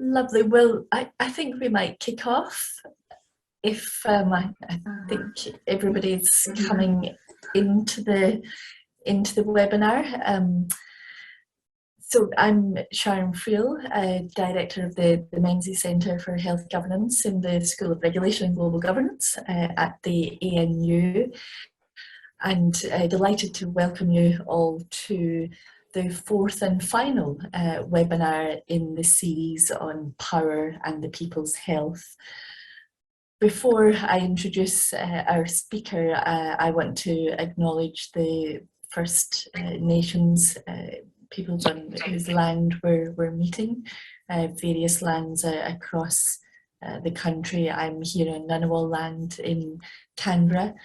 Lovely. Well, I think we might kick off if I think everybody's coming into the webinar. So I'm Sharon Friel, Director of the Menzies Centre for Health Governance in the School of Regulation and Global Governance at the ANU, and delighted to welcome you all to the fourth and final webinar in the series on power and the people's health. Before I introduce our speaker, I want to acknowledge the First Nations peoples on whose land we're meeting, various lands across the country. I'm here on Ngunnawal land in Canberra,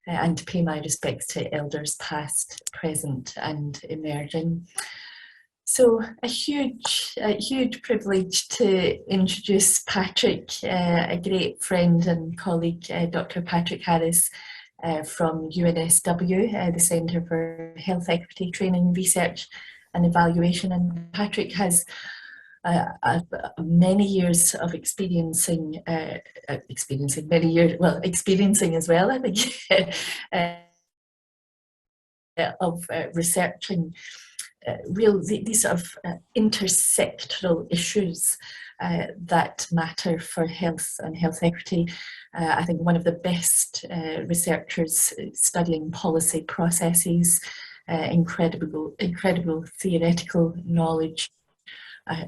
and to pay my respects to elders past, present and emerging. So a huge privilege to introduce Patrick, a great friend and colleague, Dr. Patrick Harris from UNSW, the Centre for Health Equity Training, Research and Evaluation. And Patrick has many years of experiencing as well, I think, of researching these sort of intersectoral issues that matter for health and health equity. I think one of the best researchers studying policy processes, incredible theoretical knowledge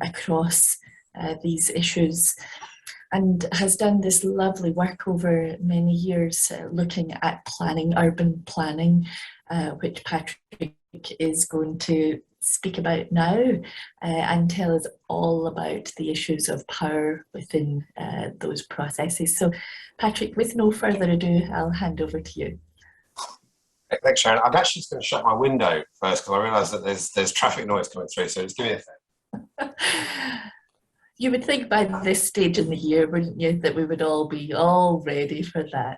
across these issues, and has done this lovely work over many years looking at planning, urban planning, which Patrick is going to speak about now and tell us all about the issues of power within those processes. So Patrick, with no further ado, I'll hand over to you. Thanks, Sharon. I'm actually just going to shut my window first because I realise that there's traffic noise coming through, so just give me a sec. You would think by this stage in the year, wouldn't you, that we would all be all ready for that?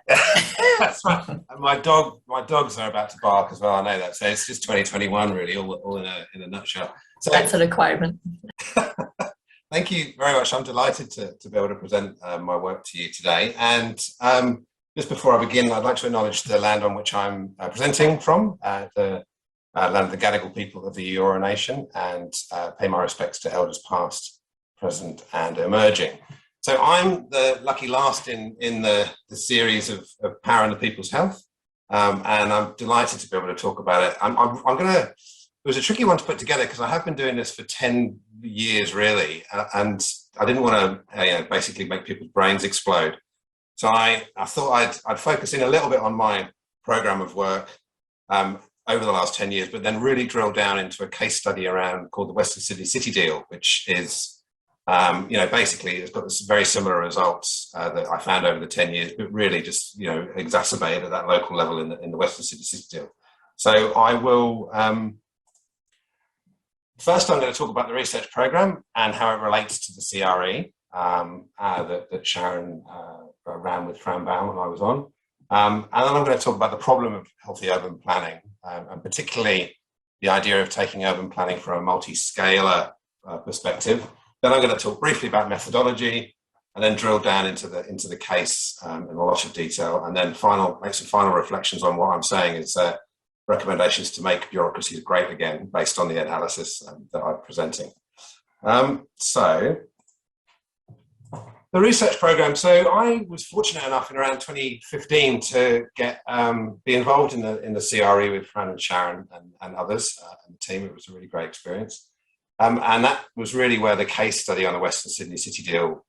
That's right. And my dogs are about to bark as well. I know that. So it's just 2021, really, all in a nutshell. So that's a requirement. Thank you very much. I'm delighted to be able to present my work to you today. And just before I begin, I'd like to acknowledge the land on which I'm presenting from, the land of the Gadigal people of the Eora Nation, and pay my respects to elders past, present and emerging. So I'm the lucky last in the series of Power and the People's Health, and I'm delighted to be able to talk about it. I'm gonna, it was a tricky one to put together because I have been doing this for 10 years really, and I didn't want to basically make people's brains explode. So I thought I'd focus in a little bit on my program of work over the last 10 years, but then really drill down into a case study called the Western Sydney City Deal, which is basically it's got this very similar results that I found over the 10 years, but really just, exacerbated at that local level in the Western Sydney City Deal. So I will, first I'm going to talk about the research program and how it relates to the CRE that Sharon ran with Fran Baum when I was on. And then I'm going to talk about the problem of healthy urban planning, and particularly the idea of taking urban planning from a multi-scalar perspective. Then I'm going to talk briefly about methodology, and then drill down into the case in a lot of detail, and then make some final reflections on what I'm saying is recommendations to make bureaucracies great again, based on the analysis that I'm presenting. So the research program. So I was fortunate enough in around 2015 to be involved in the CRE with Fran and Sharon and others and the team. It was a really great experience. And that was really where the case study on the Western Sydney City Deal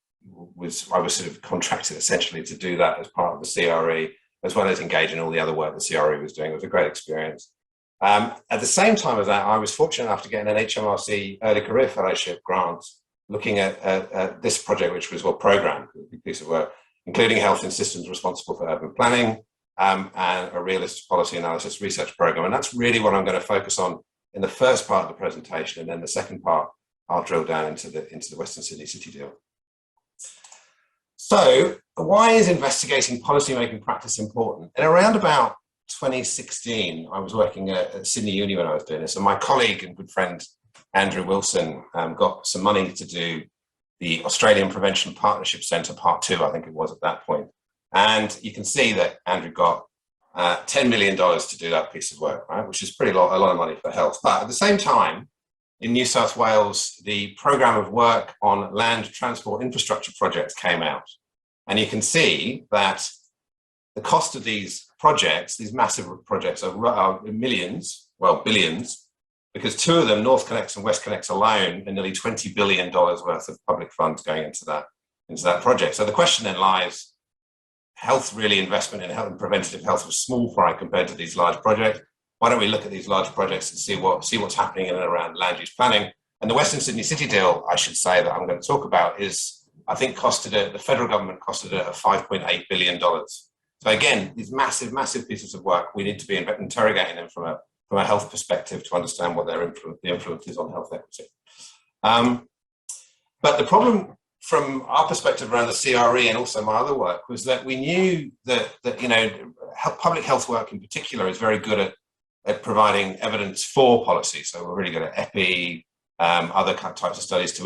I was sort of contracted essentially to do that as part of the CRE, as well as engage in all the other work the CRE was doing. It was a great experience. At the same time as that, I was fortunate enough to get an Hmrc Early Career Fellowship grant, looking at this project, which was program, a big piece of work, including health and systems responsible for urban planning, and a realist policy analysis research program. And that's really what I'm going to focus on in the first part of the presentation, and then the second part, I'll drill down into the Western Sydney City Deal. So, why is investigating policymaking practice important? And around about 2016, I was working at Sydney Uni when I was doing this, and my colleague and good friend Andrew Wilson got some money to do the Australian Prevention Partnership Centre Part 2, I think it was at that point. And you can see that Andrew got $10 million to do that piece of work, right? Which is a lot of money for health. But at the same time, in New South Wales, the programme of work on land transport infrastructure projects came out. And you can see that the cost of these projects, these massive projects, are millions, well, billions, because two of them, North Connects and West Connects alone, are nearly $20 billion worth of public funds going into that project. So the question then lies, health really investment in health and preventative health was small fry compared to these large projects. Why don't we look at these large projects and see what's happening in and around land use planning? And the Western Sydney City deal, I should say, that I'm going to talk about is, I think, the federal government costed it at $5.8 billion. So again, these massive, massive pieces of work, we need to be interrogating them from a health perspective to understand what the influence is on health equity. But the problem from our perspective around the CRE and also my other work was that we knew that public health work in particular is very good at providing evidence for policy. So we're really good at EPI, other types of studies to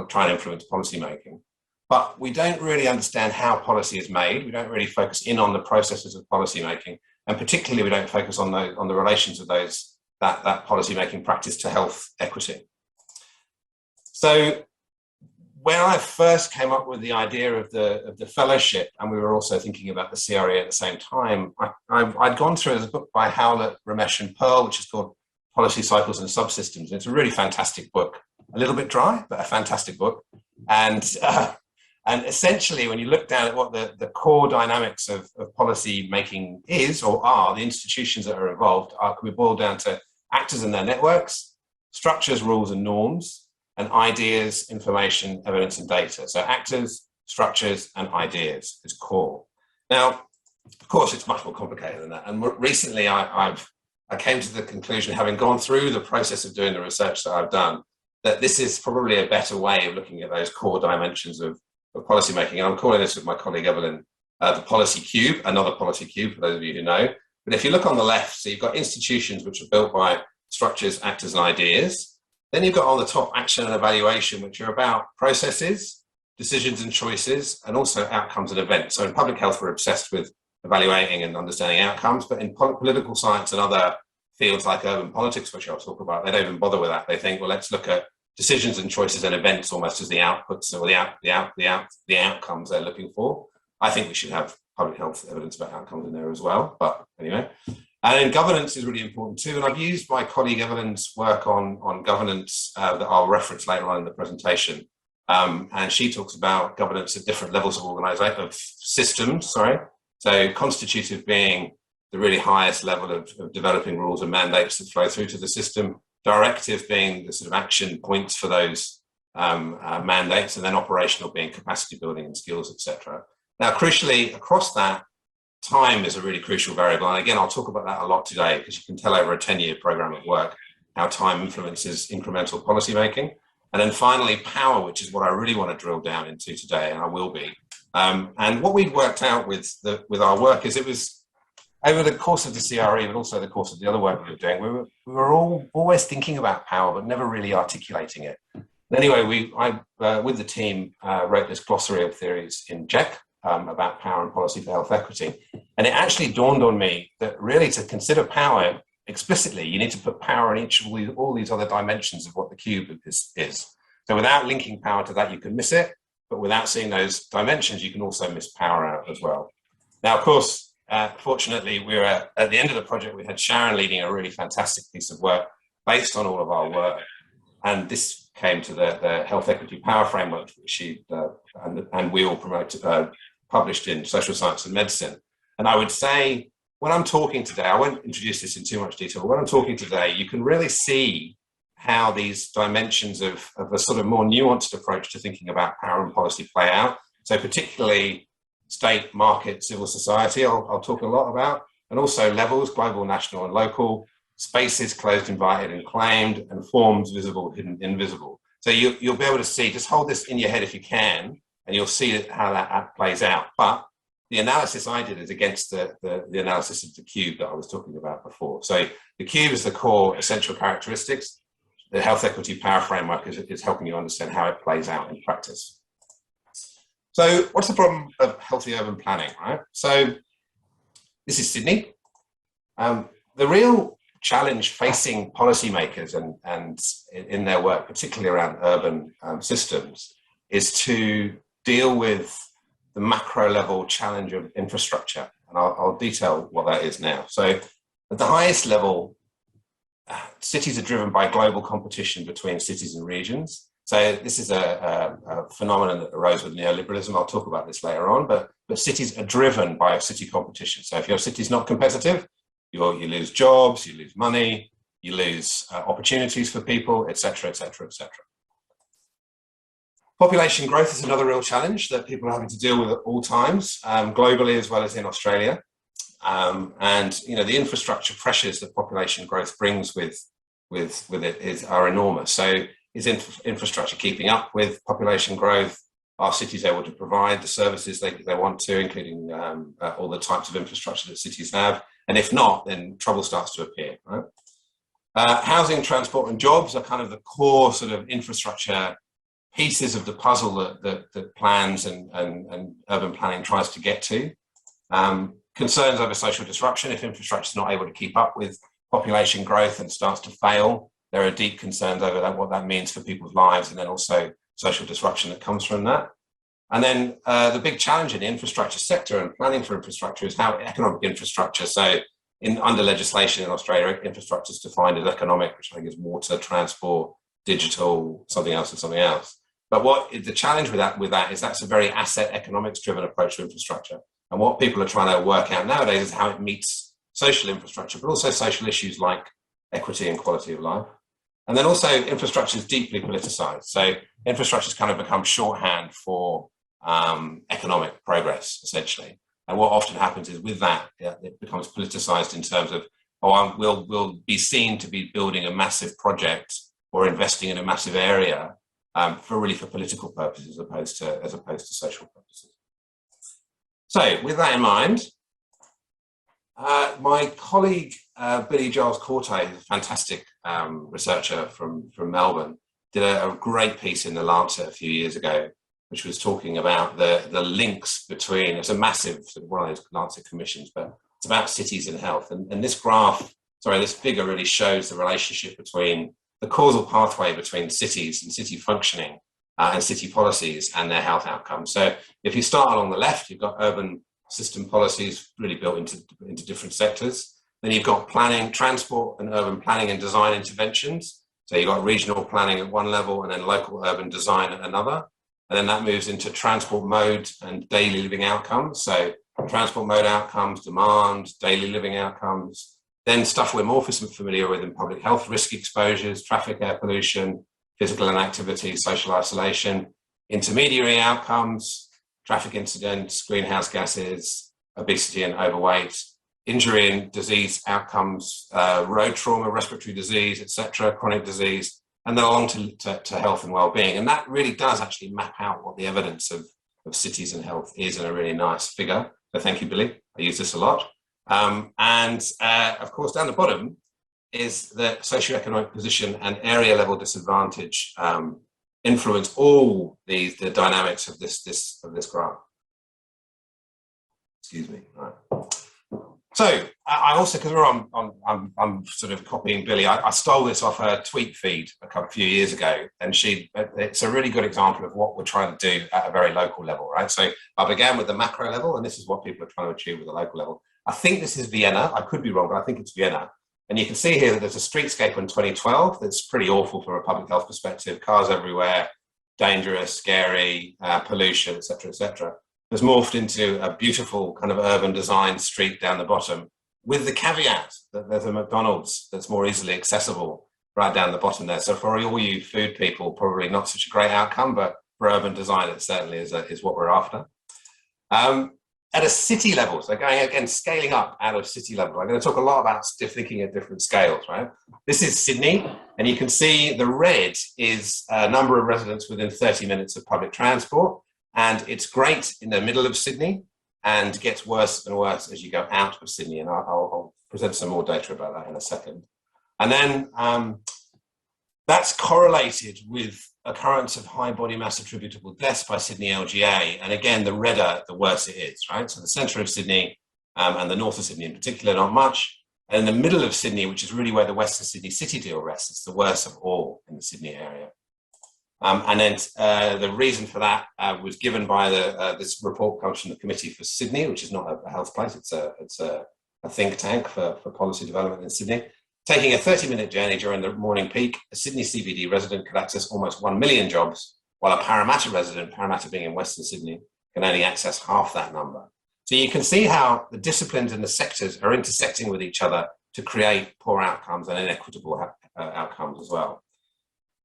try and influence policy making. But we don't really understand how policy is made. We don't really focus in on the processes of policy making, and particularly we don't focus on the relations of that policy making practice to health equity. So when I first came up with the idea of the fellowship, and we were also thinking about the CRE at the same time, I'd gone through a book by Howlett, Ramesh and Pearl, which is called Policy Cycles and Subsystems. And it's a really fantastic book, a little bit dry, but a fantastic book. And essentially, when you look down at what the core dynamics of policy making is or are, the institutions that are involved can be boiled down to actors and their networks, structures, rules and norms, and ideas, information, evidence, and data. So actors, structures, and ideas is core. Now, of course, it's much more complicated than that. And recently, I came to the conclusion, having gone through the process of doing the research that I've done, that this is probably a better way of looking at those core dimensions of policy making. And I'm calling this with my colleague Evelyn, the policy cube, another policy cube for those of you who know. But if you look on the left, so you've got institutions which are built by structures, actors, and ideas. Then you've got on the top action and evaluation, which are about processes, decisions and choices, and also outcomes and events. So in public health, we're obsessed with evaluating and understanding outcomes, but in political science and other fields like urban politics, which I'll talk about, they don't even bother with that. They think, well, let's look at decisions and choices and events almost as the outputs or the outcomes they're looking for. I think we should have public health evidence about outcomes in there as well, but anyway. And then governance is really important too. And I've used my colleague Evelyn's work on governance that I'll reference later on in the presentation. And she talks about governance at different levels of systems, sorry. So constitutive being the really highest level of developing rules and mandates that flow through to the system. Directive being the sort of action points for those mandates, and then operational being capacity building and skills, etc. Now, crucially, across that, time is a really crucial variable. And again, I'll talk about that a lot today, because you can tell over a 10-year program of work how time influences incremental policy making. And then finally, power, which is what I really want to drill down into today, and I will be. And what we'd worked out with our work is it was over the course of the CRE, but also the course of the other work we were doing, we were always thinking about power, but never really articulating it. Anyway, I with the team, wrote this glossary of theories in Czech, about power and policy for health equity. And it actually dawned on me that really to consider power explicitly, you need to put power in each of all these other dimensions of what the cube is. So without linking power to that, you can miss it, but without seeing those dimensions, you can also miss power out as well. Now, of course, fortunately, we were at the end of the project, we had Sharon leading a really fantastic piece of work based on all of our work. And this came to the Health Equity Power Framework, which she and we all promoted, published in Social Science and Medicine. And I would say, when I'm talking today, I won't introduce this in too much detail, but when I'm talking today, you can really see how these dimensions of a sort of more nuanced approach to thinking about power and policy play out. So particularly state, market, civil society, I'll talk a lot about, and also levels, global, national and local, spaces, closed, invited and claimed, and forms, visible, hidden, invisible. So you'll be able to see, just hold this in your head if you can, and you'll see how that plays out. But the analysis I did is against the analysis of the cube that I was talking about before. So the cube is the core essential characteristics. the health equity power framework is helping you understand how it plays out in practice. So what's the problem of healthy urban planning, right? So this is Sydney. The real challenge facing policymakers and in their work, particularly around urban systems, is to deal with the macro level challenge of infrastructure. And I'll detail what that is now. So at the highest level, cities are driven by global competition between cities and regions. So this is a phenomenon that arose with neoliberalism. I'll talk about this later on, but cities are driven by a city competition. So if your city's not competitive, you lose jobs, you lose money, you lose opportunities for people, etc., etc., etc. Population growth is another real challenge that people are having to deal with at all times, globally as well as in Australia. And you know, the infrastructure pressures that population growth brings with it are enormous. So is infrastructure keeping up with population growth? Are cities able to provide the services they want to, including all the types of infrastructure that cities have? And if not, then trouble starts to appear, right? Housing, transport and jobs are kind of the core sort of infrastructure pieces of the puzzle that plans and urban planning tries to get to. Concerns over social disruption. If infrastructure is not able to keep up with population growth and starts to fail, there are deep concerns over what that means for people's lives, and then also social disruption that comes from that. And then the big challenge in the infrastructure sector and planning for infrastructure is how economic infrastructure. So under legislation in Australia, infrastructure is defined as economic, which I think is water, transport, digital, something else and something else. But what the challenge with that is that's a very asset economics driven approach to infrastructure. And what people are trying to work out nowadays is how it meets social infrastructure, but also social issues like equity and quality of life. And then also infrastructure is deeply politicized. So infrastructure has kind of become shorthand for economic progress, essentially. And what often happens is with that, it becomes politicized in terms of, we'll be seen to be building a massive project or investing in a massive area for political purposes as opposed to social purposes. So with that in mind, my colleague Billy Giles Corte, a fantastic researcher from Melbourne, did a great piece in The Lancet a few years ago, which was talking about the links between, it's a massive, sort of one of those Lancet commissions, but it's about cities and health. And this this figure really shows the relationship between the causal pathway between cities and city functioning and city policies and their health outcomes. So if you start along the left, you've got urban system policies really built into different sectors. Then you've got planning, transport and urban planning and design interventions. So you've got regional planning at one level and then local urban design at another. And then that moves into transport mode and daily living outcomes. So transport mode outcomes, demand, daily living outcomes. Then stuff we're more familiar with in public health, risk exposures, traffic, air pollution, physical inactivity, social isolation, intermediary outcomes, traffic incidents, greenhouse gases, obesity and overweight, injury and disease outcomes, road trauma, respiratory disease, etc., chronic disease, and then along to health and well-being. And that really does actually map out what the evidence of cities and health is in a really nice figure. So thank you, Billy. I use this a lot. Of course, down the bottom is the socioeconomic position and area level disadvantage influence all the dynamics of this graph. Excuse me. All right. So I also, because I'm sort of copying Billy, I stole this off her tweet feed a few years ago, and it's a really good example of what we're trying to do at a very local level, right? So I began with the macro level, and this is what people are trying to achieve with the local level. I think this is Vienna. I could be wrong, but I think it's Vienna. And you can see here that there's a streetscape in 2012 that's pretty awful from a public health perspective. Cars everywhere, dangerous, scary, pollution, etc., etc. Has morphed into a beautiful kind of urban design street down the bottom, with the caveat that there's a McDonald's that's more easily accessible right down the bottom there. So for all you food people, probably not such a great outcome, but for urban design, it certainly is what we're after. At a city level, so going again, scaling up out of city level, I'm going to talk a lot about thinking at different scales, right? This is Sydney, and you can see the red is a number of residents within 30 minutes of public transport. And it's great in the middle of Sydney and gets worse and worse as you go out of Sydney. And I'll present some more data about that in a second. And then That's correlated with occurrence of high body mass attributable deaths by Sydney LGA. And again, the redder, the worse it is, right? So the centre of Sydney and the north of Sydney in particular, not much. And in the middle of Sydney, which is really where the Western Sydney City deal rests, it's the worst of all in the Sydney area. And then the reason for that was given by this report comes from the Committee for Sydney, which is not a health place, it's a think tank for policy development in Sydney. Taking a 30-minute journey during the morning peak, a Sydney CBD resident could access almost 1 million jobs, while a Parramatta resident, Parramatta being in Western Sydney, can only access half that number. So you can see how the disciplines and the sectors are intersecting with each other to create poor outcomes and inequitable outcomes as well.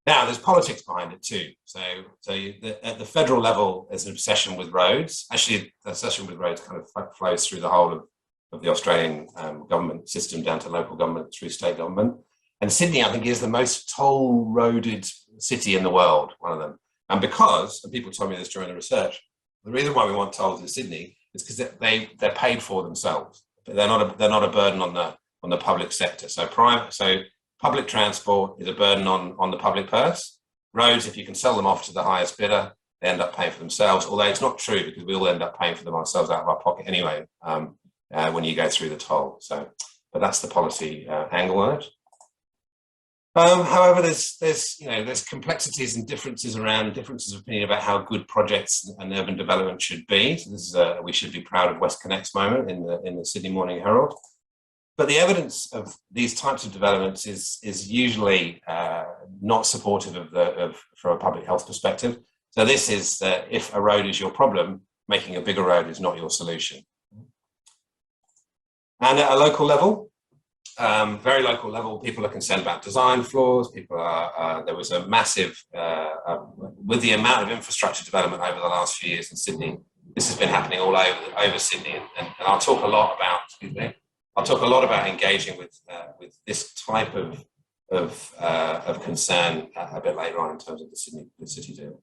Now, there's politics behind it too. So at the federal level, there's an obsession with roads. Actually, the obsession with roads kind of flows through the whole of the Australian government system down to local government through state government. And Sydney, I think, is the most toll-roaded city in the world, one of them. And because, and people told me this during the research, the reason why we want tolls in Sydney is because they're paid for themselves. They're not a burden on the public sector. So public transport is a burden on the public purse. Roads, if you can sell them off to the highest bidder, they end up paying for themselves, although it's not true because we all end up paying for them ourselves out of our pocket anyway when you go through the toll. But that's the policy angle on it. However, there's complexities and differences of opinion about how good projects and urban development should be. So this is we should be proud of WestConnect's moment in the Sydney Morning Herald. But the evidence of these types of developments is usually not supportive from a public health perspective. So this is if a road is your problem, making a bigger road is not your solution. And at a local level, very local level, people are concerned about design flaws. People are, there was a massive, with the amount of infrastructure development over the last few years in Sydney, this has been happening all over Sydney. And I'll talk a lot about, engaging with this type of concern a bit later on in terms of the city deal.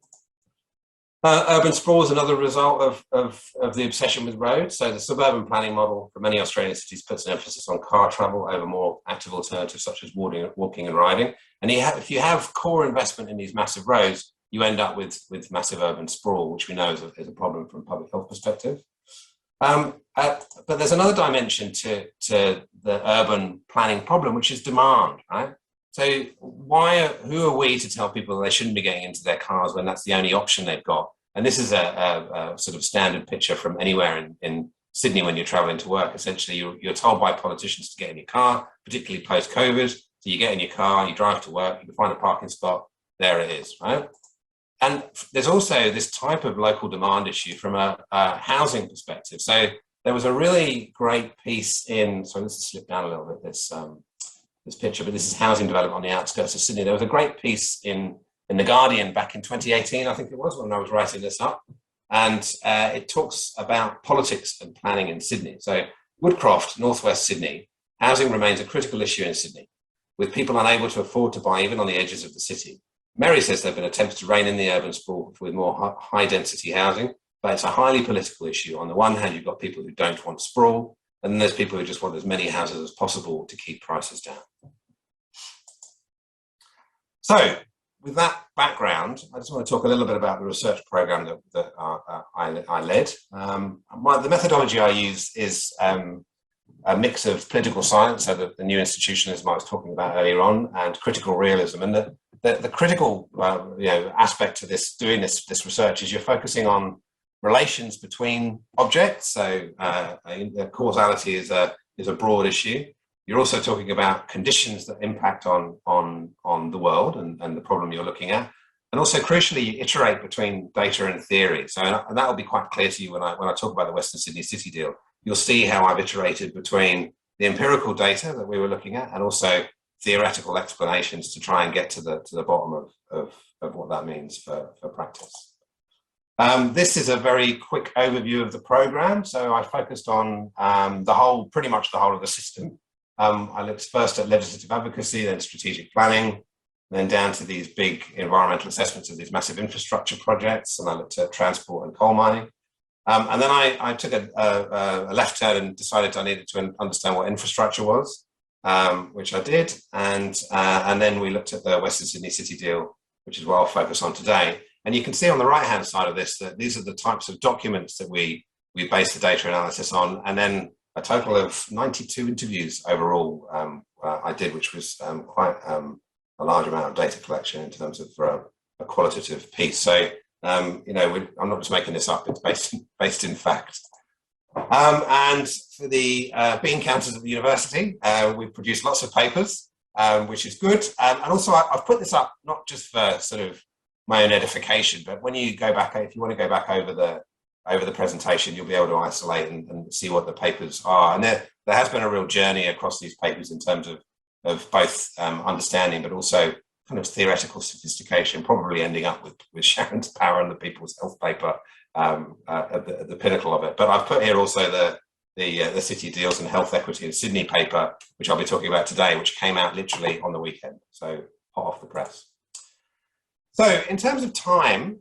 Urban sprawl is another result of the obsession with roads. So the suburban planning model for many Australian cities puts an emphasis on car travel over more active alternatives such as walking and riding. And if you have core investment in these massive roads, you end up with massive urban sprawl, which we know is a problem from a public health perspective. But there's another dimension to the urban planning problem, which is demand, right? So who are we to tell people they shouldn't be getting into their cars when that's the only option they've got? And this is a sort of standard picture from anywhere in Sydney when you're traveling to work. Essentially, you're told by politicians to get in your car, particularly post-COVID. So you get in your car, you drive to work, you can find a parking spot, there it is, right? And there's also this type of local demand issue from a housing perspective. So there was a really great piece in, sorry, this has slipped down a little bit, this picture, but this is housing development on the outskirts of Sydney. There was a great piece in The Guardian back in 2018, I think it was, when I was writing this up. And it talks about politics and planning in Sydney. So Woodcroft, northwest Sydney, housing remains a critical issue in Sydney, with people unable to afford to buy even on the edges of the city. Mary says there have been attempts to rein in the urban sprawl with more high-density housing, but it's a highly political issue. On the one hand, you've got people who don't want sprawl, and then there's people who just want as many houses as possible to keep prices down. So, with that background, I just want to talk a little bit about the research program that I led. The methodology I use is a mix of political science, so the new institutionalism I was talking about earlier on, and critical realism. And the critical aspect to doing this research is you're focusing on relations between objects. So causality is a broad issue. You're also talking about conditions that impact on the world and the problem you're looking at. And also, crucially, you iterate between data and theory. So, and that will be quite clear to you when I talk about the Western Sydney City deal. You'll see how I've iterated between the empirical data that we were looking at and also theoretical explanations to try and get to the bottom of what that means for practice. This is a very quick overview of the program. So I focused on pretty much the whole of the system. I looked first at legislative advocacy, then strategic planning, then down to these big environmental assessments of these massive infrastructure projects, and I looked at transport and coal mining. And then I took a left turn and decided I needed to understand what infrastructure was. which I did, and then we looked at the Western Sydney City deal, which is what I'll focus on today. And you can see on the right-hand side of this that these are the types of documents that we based the data analysis on, and then a total of 92 interviews overall I did, which was quite a large amount of data collection in terms of a qualitative piece. So, I'm not just making this up, it's based in fact. And for the bean counters at the university, we've produced lots of papers, which is good. And also I've put this up not just for sort of my own edification, but when you go back, if you want to go back over the presentation, you'll be able to isolate and see what the papers are. And there has been a real journey across these papers in terms of both understanding, but also kind of theoretical sophistication, probably ending up with Sharon's Power and the People's Health paper at the pinnacle of it. But I've put here also the City Deals and Health Equity in Sydney paper, which I'll be talking about today, which came out literally on the weekend, so hot off the press. So in terms of time,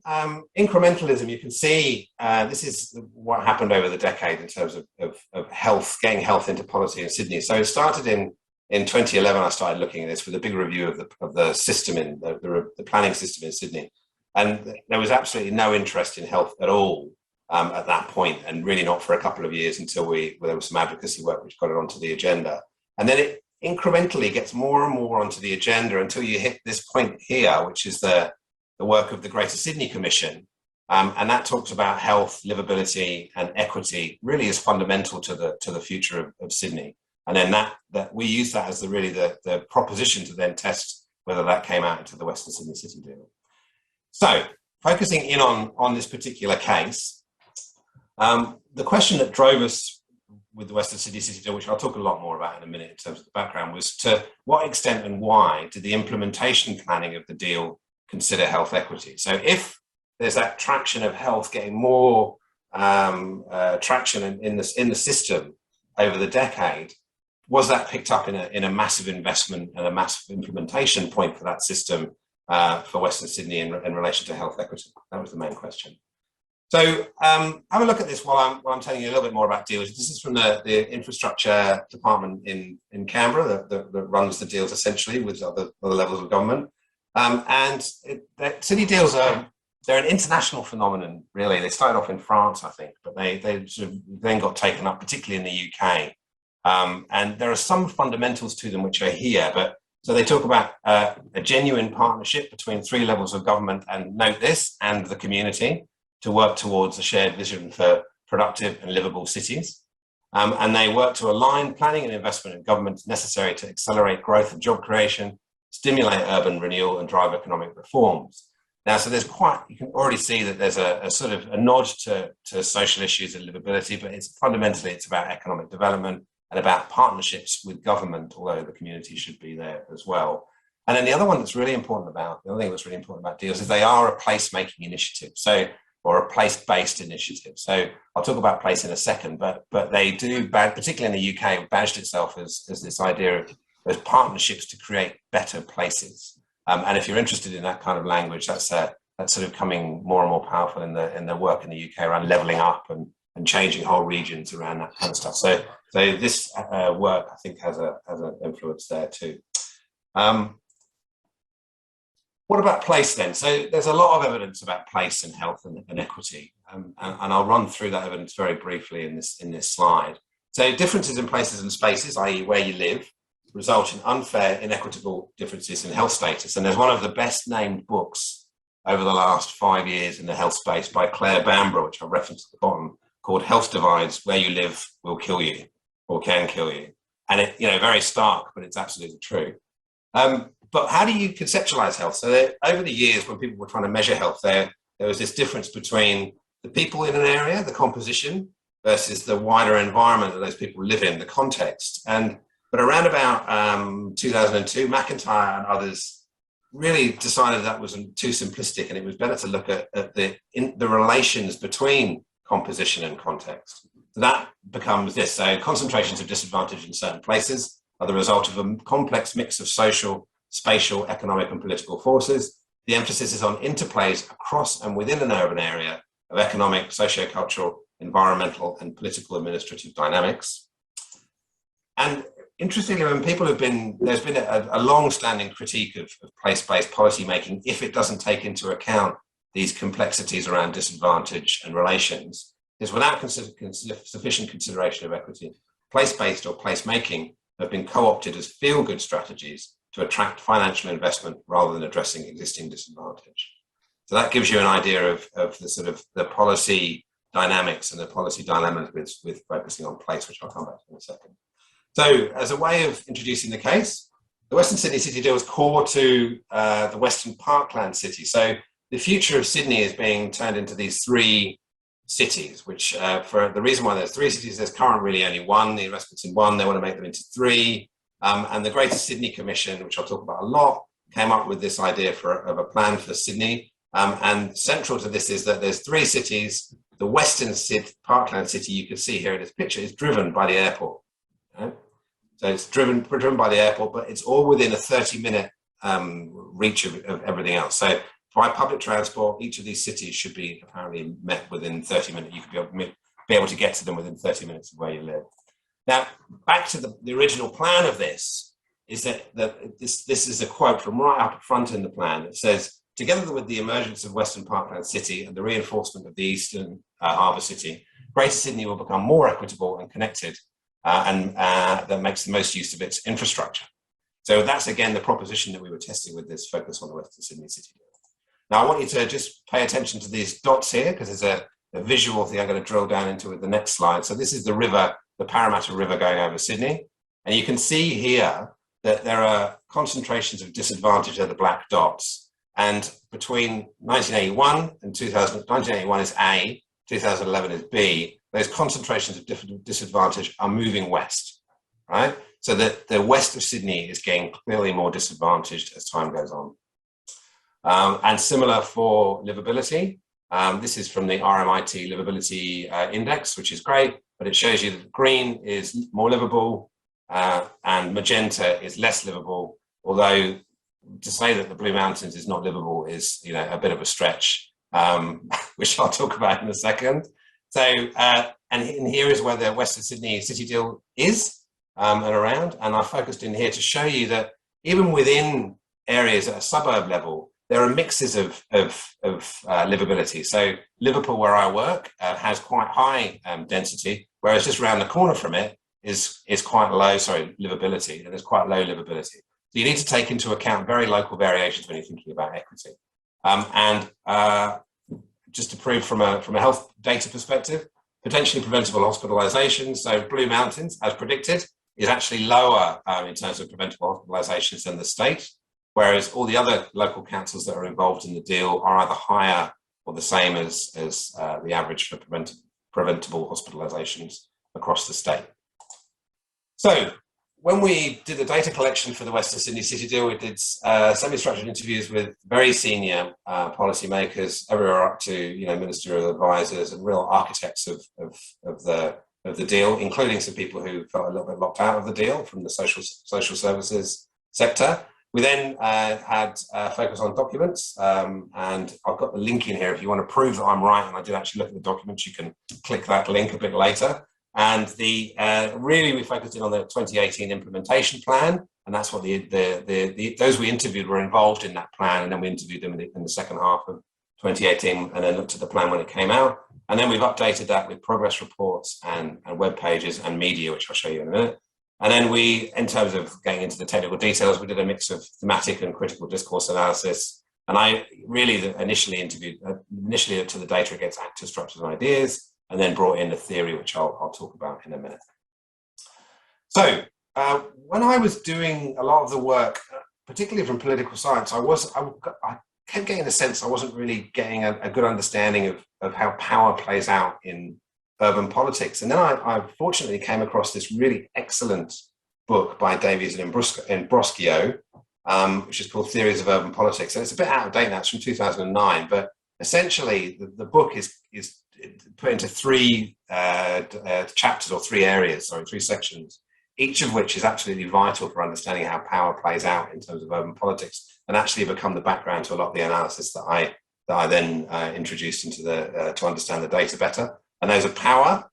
incrementalism, you can see this is what happened over the decade in terms of health, getting health into policy in Sydney. So it started in 2011, I started looking at this with a big review of the system in the planning system in Sydney. And there was absolutely no interest in health at all at that point, and really not for a couple of years until there was some advocacy work which got it onto the agenda. And then it incrementally gets more and more onto the agenda until you hit this point here, which is the work of the Greater Sydney Commission. And that talks about health, livability and equity really is fundamental to the future of Sydney. And then that we use that as the proposition to then test whether that came out into the Western Sydney City deal. So focusing in on this particular case, the question that drove us with the Western Sydney City deal, which I'll talk a lot more about in a minute in terms of the background, was to what extent and why did the implementation planning of the deal consider health equity? So if there's that traction of health getting more traction in the system over the decade, was that picked up in a massive investment and a massive implementation point for that system for Western Sydney in relation to health equity? That was the main question. So have a look at this while I'm telling you a little bit more about deals. This is from the infrastructure department in Canberra that runs the deals essentially with other levels of government. City deals they're an international phenomenon, really. They started off in France, I think, but they sort of then got taken up, particularly in the UK. And there are some fundamentals to them which are here, but so they talk about a genuine partnership between three levels of government, and note this, and the community, to work towards a shared vision for productive and livable cities. And they work to align planning and investment in government necessary to accelerate growth and job creation, stimulate urban renewal and drive economic reforms. Now, so you can already see that there's a sort of a nod to social issues and livability, but fundamentally it's about economic development and about partnerships with government, although the community should be there as well. And then the other thing that's really important about deals is they are a place-making initiative, or a place-based initiative. So I'll talk about place in a second, but they do, particularly in the UK, badged itself as this idea of partnerships to create better places. And if you're interested in that kind of language, that's sort of coming more and more powerful in the work in the UK around levelling up and changing whole regions around that kind of stuff. So this work, I think, has an influence there too. What about place then? So there's a lot of evidence about place and health and equity, and I'll run through that evidence very briefly in this slide. So differences in places and spaces, i.e. where you live, result in unfair, inequitable differences in health status. And there's one of the best named books over the last 5 years in the health space by Claire Bamborough, which I've referenced at the bottom, called Health Divides, Where You Live Will Kill You, or Can Kill You. And it, very stark, but it's absolutely true. But how do you conceptualize health? So over the years, when people were trying to measure health, there was this difference between the people in an area, the composition, versus the wider environment that those people live in, the context. But around about 2002, McIntyre and others really decided that wasn't too simplistic, and it was better to look at the relations between composition and context. So that becomes this. So concentrations of disadvantage in certain places are the result of a complex mix of social, spatial, economic and political forces. The emphasis is on interplays across and within an urban area of economic, socio-cultural, environmental and political administrative dynamics. And interestingly, when people have there's been a long-standing critique of place-based policy making if it doesn't take into account these complexities around disadvantage and relations, is without sufficient consideration of equity, place-based or place-making have been co-opted as feel-good strategies to attract financial investment rather than addressing existing disadvantage. So that gives you an idea of the sort of the policy dynamics and the policy dilemmas with focusing on place, which I'll come back to in a second. So as a way of introducing the case, the Western Sydney City Deal is core to the Western Parkland City. So the future of Sydney is being turned into these three cities, which for the reason why there's three cities, there's currently really only one, the investment's in one, they want to make them into three. And the Greater Sydney Commission, which I'll talk about a lot, came up with this idea of a plan for Sydney. And central to this is that there's three cities. The Western Parkland City, you can see here in this picture, is driven by the airport. Right? So it's driven by the airport, but it's all within a 30-minute reach of everything else. So by public transport, each of these cities should be apparently met within 30 minutes. You could be able to get to them within 30 minutes of where you live. Now, back to the original plan of this, is that this is a quote from right up front in the plan. It says, together with the emergence of Western Parkland City and the reinforcement of the Eastern Harbour City, Greater Sydney will become more equitable and connected, and that makes the most use of its infrastructure. So that's, again, the proposition that we were testing with this focus on the Western Sydney City Deal. Now, I want you to just pay attention to these dots here, because there's a visual thing I'm going to drill down into with the next slide. So this is the river, the Parramatta River going over Sydney. And you can see here that there are concentrations of disadvantage of the black dots. And between 1981 and 2000, 1981 is A, 2011 is B, those concentrations of disadvantage are moving west, right? So that the west of Sydney is getting clearly more disadvantaged as time goes on. And similar for livability. This is from the RMIT Livability Index, which is great, but it shows you that green is more livable and magenta is less livable, although to say that the Blue Mountains is not livable is, you know, a bit of a stretch, which I'll talk about in a second. So, and here is where the Western Sydney City Deal is and around, and I focused in here to show you that even within areas at a suburb level, there are mixes of livability. So Liverpool, where I work, has quite high density, whereas just around the corner from it is quite low, livability, and there's quite low livability. So you need to take into account very local variations when you're thinking about equity. Just to prove from a health data perspective, potentially preventable hospitalizations, so Blue Mountains, as predicted, is actually lower in terms of preventable hospitalizations than the state, whereas all the other local councils that are involved in the deal are either higher or the same as the average for preventable hospitalizations across the state. So when we did the data collection for the Western Sydney City Deal, we did semi-structured interviews with very senior policymakers, everywhere up to, you know, ministerial advisors and real architects of the deal, including some people who felt a little bit locked out of the deal from the social services sector. We then had a focus on documents, and I've got the link in here. If you want to prove that I'm right and I did actually look at the documents, you can click that link a bit later. And really we focused in on the 2018 implementation plan, and that's what those we interviewed were involved in that plan, and then we interviewed them in the second half of 2018, and then looked at the plan when it came out. And then we've updated that with progress reports and web pages and media, which I'll show you in a minute. And then we, in terms of getting into the technical details, we did a mix of thematic and critical discourse analysis. And I really initially looked at the data against actor structures and ideas, and then brought in the theory, which I'll talk about in a minute. So when I was doing a lot of the work, particularly from political science, I kept getting the sense I wasn't really getting a good understanding of how power plays out in urban politics. And then I fortunately came across this really excellent book by Davies and Imbroschio, which is called Theories of Urban Politics. And it's a bit out of date now, it's from 2009, but essentially the book is put into three chapters, or three sections, each of which is absolutely vital for understanding how power plays out in terms of urban politics, and actually become the background to a lot of the analysis that I then introduced into to understand the data better. And those are power,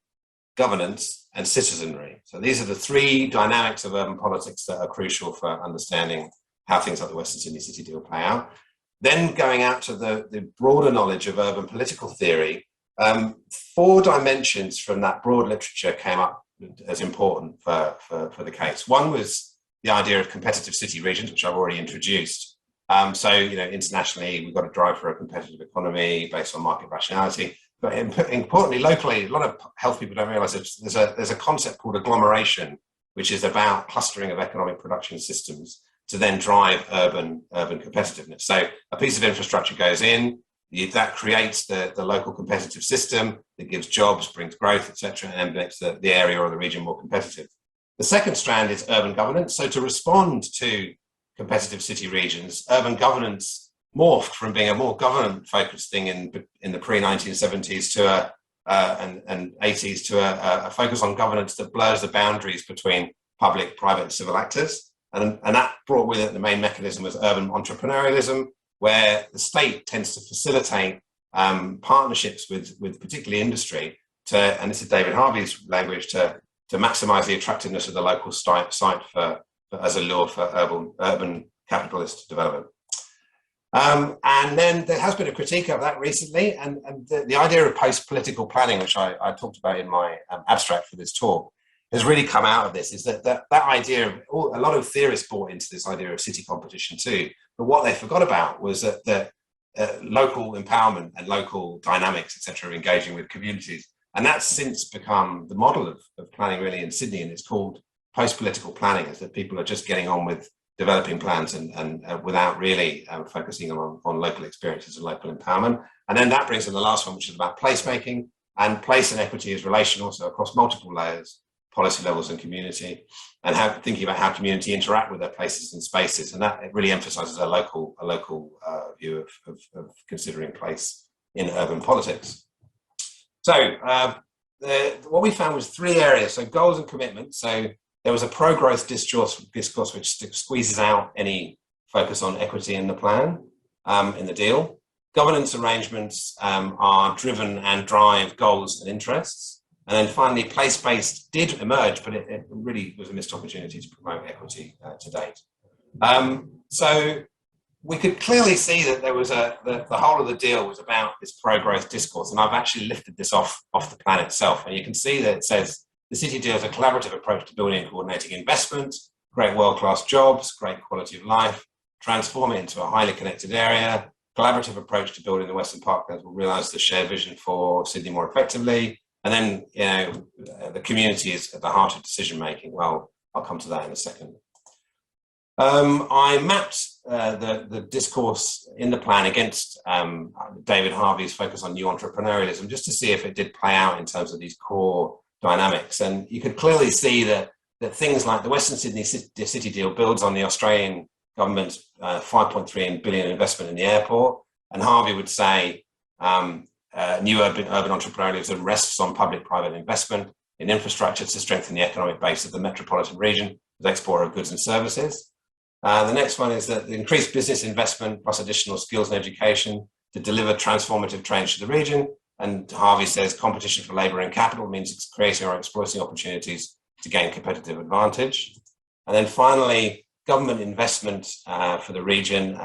governance, and citizenry. So these are the three dynamics of urban politics that are crucial for understanding how things like the Western Sydney City Deal play out. Then going out to the broader knowledge of urban political theory, 4 dimensions from that broad literature came up as important for the case. One was the idea of competitive city regions, which I've already introduced. So, internationally, we've got to drive for a competitive economy based on market rationality. But importantly, locally, a lot of health people don't realise there's a concept called agglomeration, which is about clustering of economic production systems to then drive urban competitiveness. So a piece of infrastructure goes in, that creates the local competitive system that gives jobs, brings growth, etc., and makes the area or the region more competitive. The second strand is urban governance. So to respond to competitive city regions, urban governance morphed from being a more government-focused thing in the pre-1970s to and 80s to a focus on governance that blurs the boundaries between public, private, and civil actors. And that brought with it the main mechanism was urban entrepreneurialism, where the state tends to facilitate partnerships with particularly industry and this is David Harvey's language, to maximize the attractiveness of the local site as a lure for urban capitalist development. And then there has been a critique of that recently, and the idea of post-political planning, which I talked about in my abstract for this talk, has really come out of this, is that idea of, a lot of theorists bought into this idea of city competition too, but what they forgot about was that local empowerment and local dynamics, etc., are engaging with communities. And that's since become the model of planning really in Sydney, and it's called post-political planning, is that people are just getting on with developing plans and without really focusing on local experiences and local empowerment. And then that brings in the last one, which is about placemaking, and place and equity is relational, so across multiple layers, policy levels and community, and thinking about how community interact with their places and spaces. And that it really emphasizes a local view of considering place in urban politics. So what we found was 3 areas. So goals and commitments. So there was a pro-growth discourse which squeezes out any focus on equity in the plan, in the deal. Governance arrangements are driven and drive goals and interests. And then finally, place-based did emerge, but it really was a missed opportunity to promote equity to date. So we could clearly see that there was the whole of the deal was about this pro-growth discourse, and I've actually lifted this off the plan itself. And you can see that it says, the city deal is a collaborative approach to building and coordinating investment, create world-class jobs, great quality of life, transform it into a highly connected area, collaborative approach to building the Western Parklands will realise the shared vision for Sydney more effectively. And then, the community is at the heart of decision-making. Well, I'll come to that in a second. I mapped the discourse in the plan against David Harvey's focus on new entrepreneurialism, just to see if it did play out in terms of these core dynamics. And you could clearly see that things like the Western Sydney City Deal builds on the Australian government's $5.3 billion investment in the airport. And Harvey would say, new urban entrepreneurialism rests on public-private investment in infrastructure to strengthen the economic base of the metropolitan region as exporter of goods and services. The next one is that the increased business investment plus additional skills and education to deliver transformative change to the region. And Harvey says competition for labour and capital means it's creating or exploiting opportunities to gain competitive advantage. And then finally, government investment for the region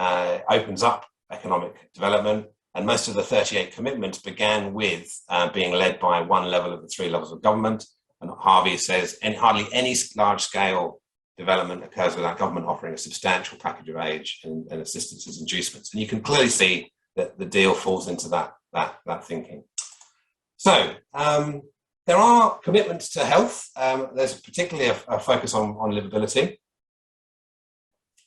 opens up economic development. And most of the 38 commitments began with being led by one level of the 3 levels of government. And Harvey says, hardly any large-scale development occurs without government offering a substantial package of aid and assistance as inducements. And you can clearly see that the deal falls into that thinking. So there are commitments to health. There's particularly a focus on livability.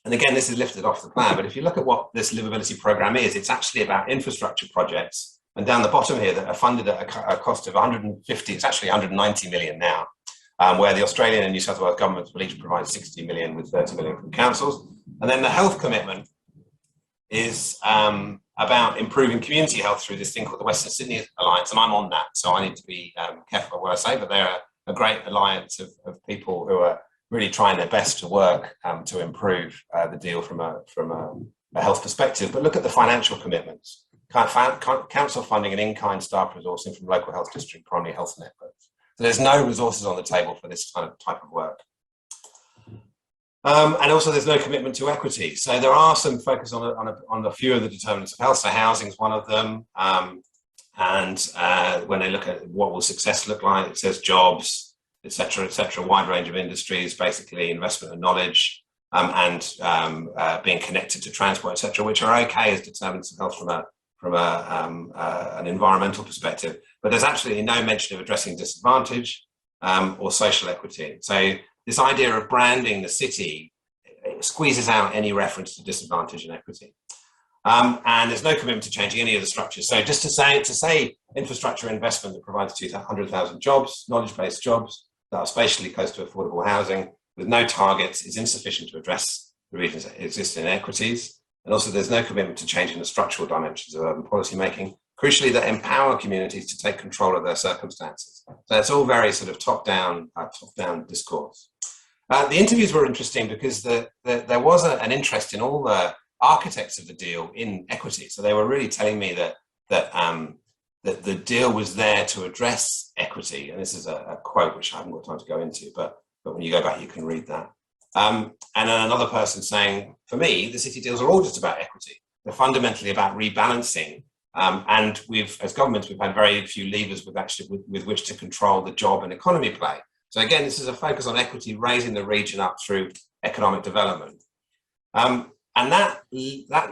And again, this is lifted off the plan, but if you look at what this livability program is, it's actually about infrastructure projects. And down the bottom here that are funded at a cost of 150, it's actually 190 million now, where the Australian and New South Wales governments will each provide 60 million with 30 million from councils. And then the health commitment is about improving community health through this thing called the Western Sydney Alliance. And I'm on that, so I need to be careful about what I say, but they're a great alliance of people who are really trying their best to work to improve the deal from a health perspective. But look at the financial commitments. Council funding and in-kind staff resourcing from local health district primary health networks. So there's no resources on the table for this kind of type of work. And also there's no commitment to equity. So there are some focus on a few of the determinants of health. So housing is one of them. When they look at what will success look like, it says jobs, et cetera, a wide range of industries, basically investment and knowledge, being connected to transport, et cetera, which are okay as determinants of health from an environmental perspective. But there's absolutely no mention of addressing disadvantage or social equity. So this idea of branding the city squeezes out any reference to disadvantage and equity. And there's no commitment to changing any of the structures. So just to say infrastructure investment that provides 200,000 jobs, knowledge-based jobs that are spatially close to affordable housing with no targets is insufficient to address the regions that exist in inequities. And also there's no commitment to changing the structural dimensions of urban policy making, crucially that empower communities to take control of their circumstances. So it's all very sort of top-down discourse. The interviews were interesting because there was an interest in all the architects of the deal in equity. So they were really telling me that the deal was there to address equity. And this is a quote which I haven't got time to go into, but when you go back, you can read that. And then another person saying, for me, the city deals are all just about equity. They're fundamentally about rebalancing. And as governments, we've had very few levers with which to control the job and economy play. So again, this is a focus on equity, raising the region up through economic development. And that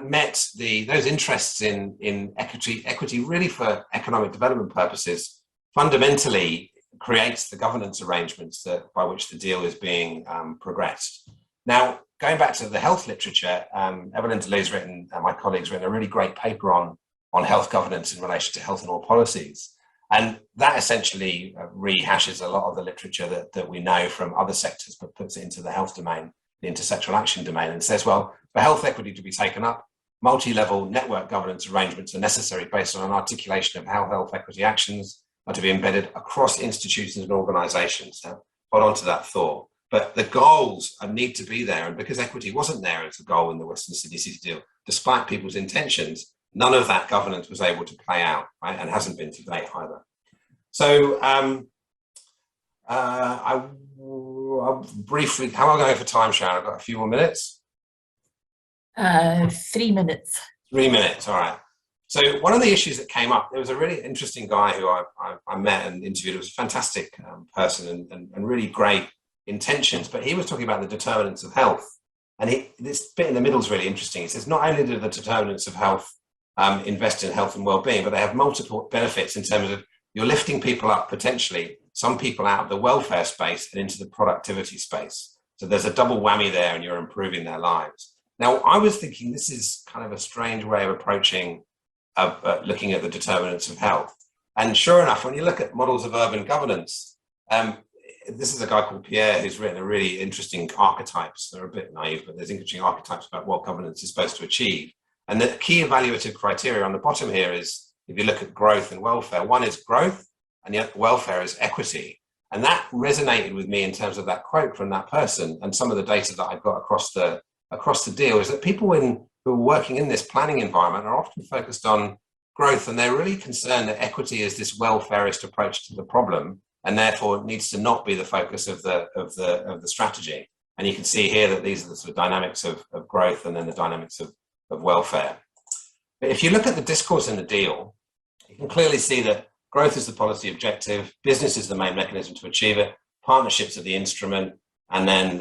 met those interests in equity really for economic development purposes, fundamentally creates the governance arrangements by which the deal is being progressed. Now, going back to the health literature, Evelyn Deleu's written, my colleague's written a really great paper on health governance in relation to health and all policies. And that essentially rehashes a lot of the literature that we know from other sectors, but puts it into the health domain, the intersectoral action domain, and says, well, for health equity to be taken up, multi-level network governance arrangements are necessary based on an articulation of how health equity actions are to be embedded across institutions and organisations. So hold on to that thought. But the goals need to be there. And because equity wasn't there as a goal in the Western Sydney City deal, despite people's intentions, none of that governance was able to play out, right? And hasn't been to date either. So I'll briefly, how am I going for time, Sharon? I've got a few more minutes. 3 minutes. 3 minutes, all right. So one of the issues that came up, there was a really interesting guy who I met and interviewed. It was a fantastic person and really great intentions, but he was talking about the determinants of health. And this bit in the middle is really interesting. He says, not only do the determinants of health invest in health and well-being, but they have multiple benefits in terms of you're lifting people up, potentially, some people out of the welfare space and into the productivity space. So there's a double whammy there and you're improving their lives. Now, I was thinking this is kind of a strange way of approaching looking at the determinants of health. And sure enough, when you look at models of urban governance, this is a guy called Pierre who's written a really interesting archetypes. They're a bit naive, but there's interesting archetypes about what governance is supposed to achieve. And the key evaluative criteria on the bottom here is, if you look at growth and welfare, one is growth and the other welfare is equity. And that resonated with me in terms of that quote from that person and some of the data that I've got across the deal is that people who are working in this planning environment are often focused on growth, and they're really concerned that equity is this welfareist approach to the problem, and therefore needs to not be the focus of the strategy. And you can see here that these are the sort of dynamics of growth and then the dynamics of welfare. But if you look at the discourse in the deal, you can clearly see that growth is the policy objective, business is the main mechanism to achieve it, partnerships are the instrument, and then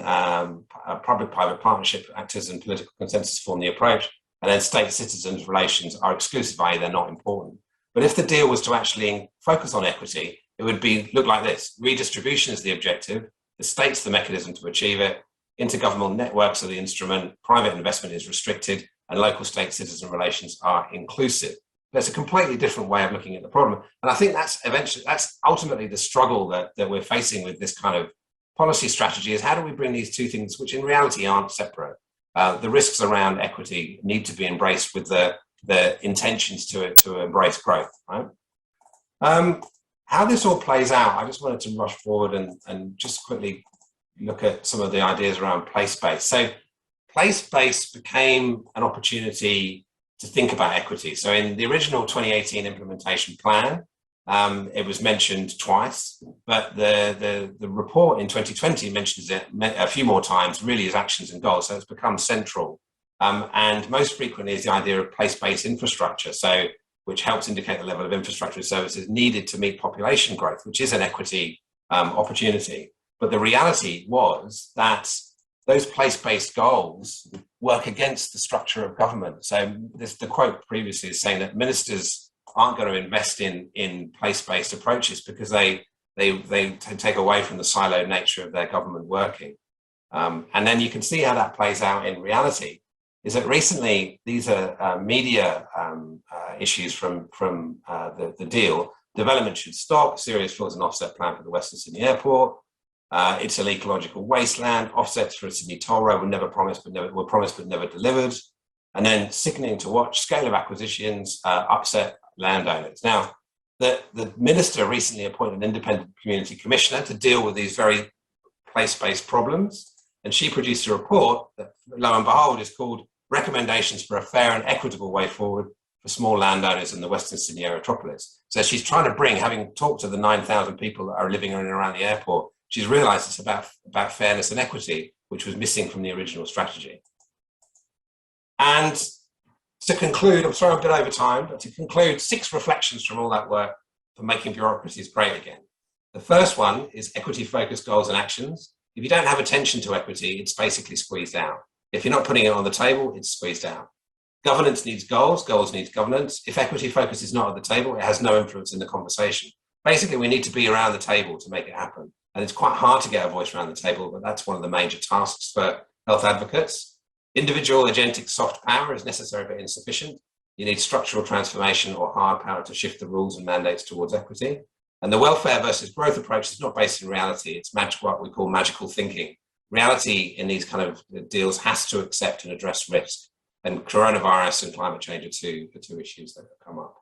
public-private partnership actors and political consensus form the approach, and then state-citizens relations are exclusive, i.e. they're not important. But if the deal was to actually focus on equity, it would look like this. Redistribution is the objective, the state's the mechanism to achieve it, intergovernmental networks are the instrument, private investment is restricted, and local state-citizen relations are inclusive. That's a completely different way of looking at the problem. And I think that's ultimately the struggle that we're facing with this kind of policy strategy is how do we bring these two things, which in reality aren't separate? The risks around equity need to be embraced with the intentions to embrace growth, right? How this all plays out, I just wanted to rush forward and just quickly look at some of the ideas around place-based. So place-based became an opportunity to think about equity. So in the original 2018 implementation plan, It was mentioned twice, but the report in 2020 mentions it a few more times, really, as actions and goals. So it's become central. And most frequently is the idea of place-based infrastructure, so which helps indicate the level of infrastructure services needed to meet population growth, which is an equity opportunity. But the reality was that those place-based goals work against the structure of government. So the quote previously is saying that ministers aren't going to invest in place-based approaches because they take away from the siloed nature of their government working. And then you can see how that plays out in reality, is that recently these are media issues from the deal. Development should stop, serious flaws and offset plan for the Western Sydney Airport. It's an ecological wasteland, offsets for a Sydney toll road were promised but never delivered. And then sickening to watch, scale of acquisitions upset landowners. Now, the minister recently appointed an independent community commissioner to deal with these very place-based problems. And she produced a report that, lo and behold, is called Recommendations for a Fair and Equitable Way Forward for Small Landowners in the Western Sydney Metropolis. So she's trying to bring, having talked to the 9,000 people that are living in and around the airport, she's realised it's about fairness and equity, which was missing from the original strategy. And to conclude, I'm sorry I've been over time, but to conclude, 6 reflections from all that work for making bureaucracies great again. The first one is equity-focused goals and actions. If you don't have attention to equity, it's basically squeezed out. If you're not putting it on the table, it's squeezed out. Governance needs goals, goals needs governance. If equity focus is not at the table, it has no influence in the conversation. Basically, we need to be around the table to make it happen. And it's quite hard to get a voice around the table, but that's one of the major tasks for health advocates. Individual agentic soft power is necessary but insufficient. You need structural transformation or hard power to shift the rules and mandates towards equity. And the welfare versus growth approach is not based in reality. It's what we call magical thinking. Reality in these kind of deals has to accept and address risk. And coronavirus and climate change are two issues that have come up.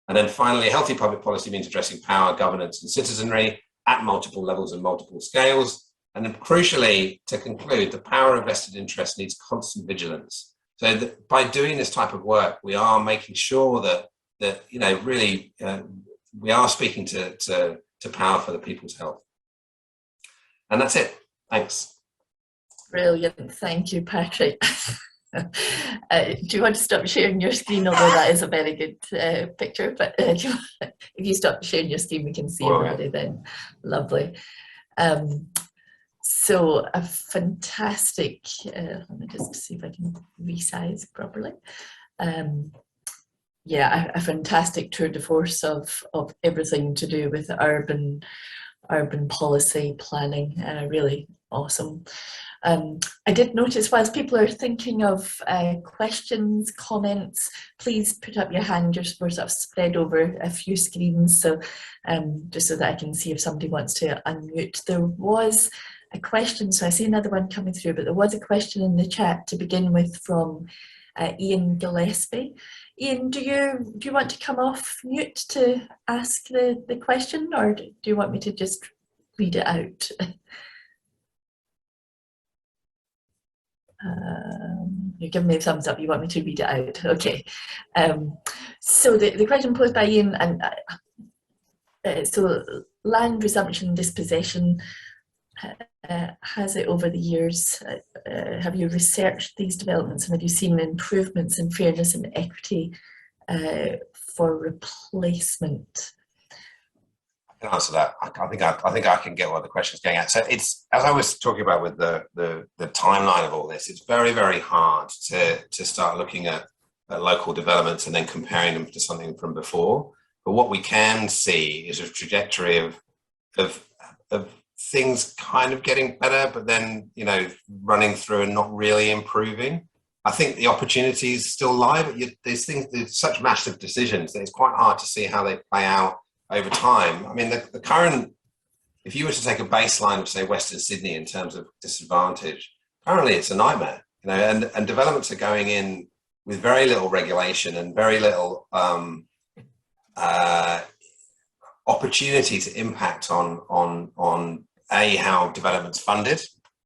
And then finally, healthy public policy means addressing power, governance, and citizenry at multiple levels and multiple scales. And then crucially, to conclude, the power of vested interest needs constant vigilance. So that by doing this type of work, we are making sure that really we are speaking to power for the people's health. And that's it. Thanks. Brilliant. Thank you, Patrick. Do you want to stop sharing your screen? Although that is a very good picture, but if you stop sharing your screen, we can see everybody then. Lovely. So a fantastic, let me just see if I can resize properly. Yeah, a fantastic tour de force of everything to do with urban policy planning. Really awesome. I did notice, whilst people are thinking of questions, comments, please put up your hand. We're sort of spread over a few screens, so just so that I can see if somebody wants to unmute. There was a question, so I see another one coming through, but there was a question in the chat to begin with from Ian Gillespie. Ian, do you want to come off mute to ask the question, or do you want me to just read it out? You're giving me a thumbs up, you want me to read it out. Okay. So the question posed by Ian, and so land resumption dispossession, has it over the years? Have you researched these developments, and have you seen improvements in fairness and equity for replacement? I can answer that. I think I can get what the question's going at. So it's, as I was talking about with the timeline of all this, it's very, very hard to start looking at local developments and then comparing them to something from before. But what we can see is a trajectory of things kind of getting better, but then, running through and not really improving. I think the opportunities still lie, but there's such massive decisions that it's quite hard to see how they play out over time. I mean, the current, if you were to take a baseline of, say, Western Sydney in terms of disadvantage, currently it's a nightmare, and developments are going in with very little regulation and very little opportunity to impact on A, how development's funded,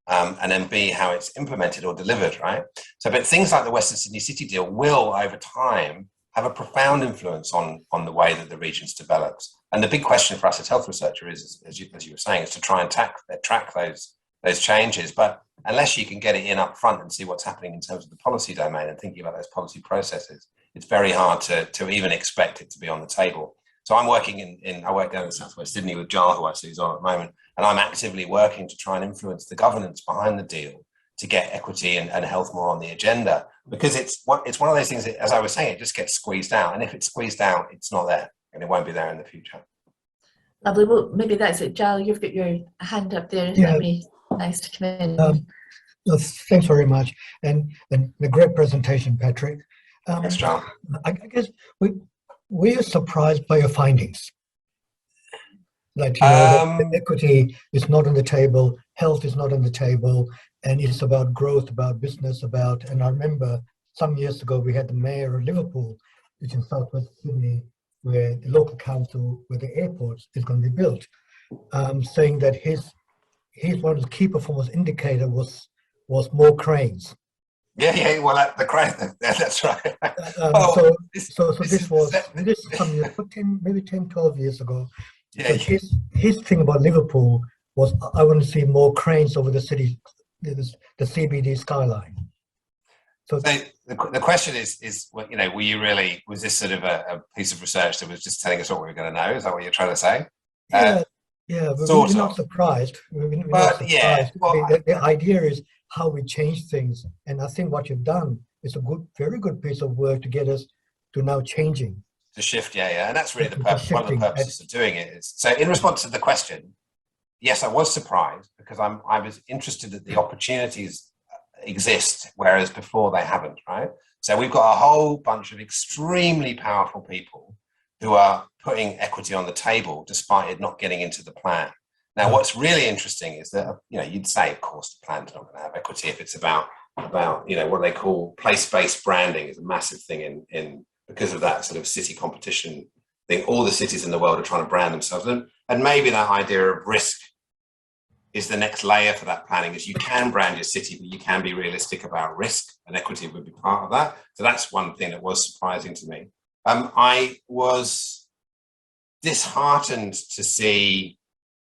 and then B, how it's implemented or delivered, right? So, but things like the Western Sydney City deal will, over time, have a profound influence on the way that the region's developed. And the big question for us as health researchers is, as you were saying, is to try and track those changes. But unless you can get it in up front and see what's happening in terms of the policy domain and thinking about those policy processes, it's very hard to even expect it to be on the table. So I'm working I work down in southwest Sydney with Giles, who I see is on at the moment, and I'm actively working to try and influence the governance behind the deal to get equity and health more on the agenda, because it's one of those things that, as I was saying, it just gets squeezed out, and if it's squeezed out, it's not there, and it won't be there in the future. Lovely. Well, maybe that's it. Giles, you've got your hand up there. Yeah. That'd be nice to come in. Thanks very much, and a great presentation, Patrick. Thanks, Giles. I guess we are surprised by your findings. Like, that equity is not on the table, health is not on the table, and it's about growth, about business, and I remember some years ago we had the mayor of Liverpool, which is in southwest Sydney, where the local council, where the airport is going to be built, saying that his one of the key performance indicator was more cranes. Yeah, well, the crane, that's right. So this was some years, maybe 10, 12 years ago. Yeah, so his thing about Liverpool was, I want to see more cranes over the city, the CBD skyline. So the question is, were you really, was this sort of a piece of research that was just telling us what we were going to know? Is that what you're trying to say? Yeah, we're not surprised. We're not surprised. Yeah, the idea is how we change things, and I think what you've done is a very good piece of work to get us to now changing. To shift, yeah, and that's really one of the purposes of doing it. Is so. In response to the question, yes, I was surprised because I was interested that the opportunities exist, whereas before they haven't. Right. So we've got a whole bunch of extremely powerful people who are putting equity on the table despite it not getting into the plan. Now, what's really interesting is that you'd say, of course, the plan's not going to have equity if it's about what they call place-based branding is a massive thing in because of that sort of city competition thing. All the cities in the world are trying to brand themselves, and maybe that idea of risk is the next layer for that planning. Is you can brand your city, but you can be realistic about risk, and equity would be part of that. So that's one thing that was surprising to me. I was disheartened to see,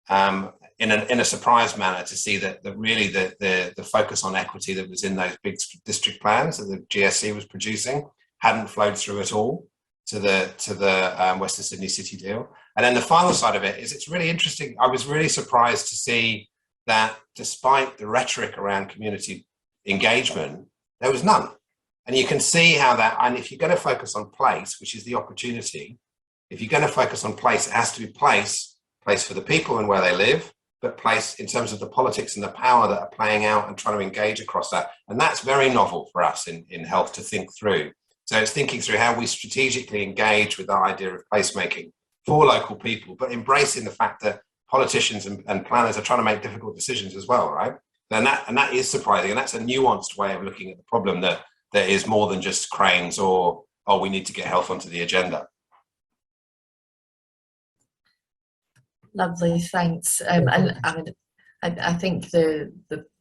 in a surprise manner, to see that really the focus on equity that was in those big district plans that the GSC was producing hadn't flowed through at all to the Western Sydney City deal. And then the final side of it is, it's really interesting. I was really surprised to see that despite the rhetoric around community engagement, there was none. And you can see how that, and if you're going to focus on place, which is the opportunity, if you're going to focus on place, it has to be place for the people and where they live, but place in terms of the politics and the power that are playing out and trying to engage across that. And that's very novel for us in health to think through. So it's thinking through how we strategically engage with that idea of placemaking for local people, but embracing the fact that politicians and planners are trying to make difficult decisions as well, right? And that is surprising, and that's a nuanced way of looking at the problem that is more than just cranes or we need to get health onto the agenda. Lovely, thanks. And I think the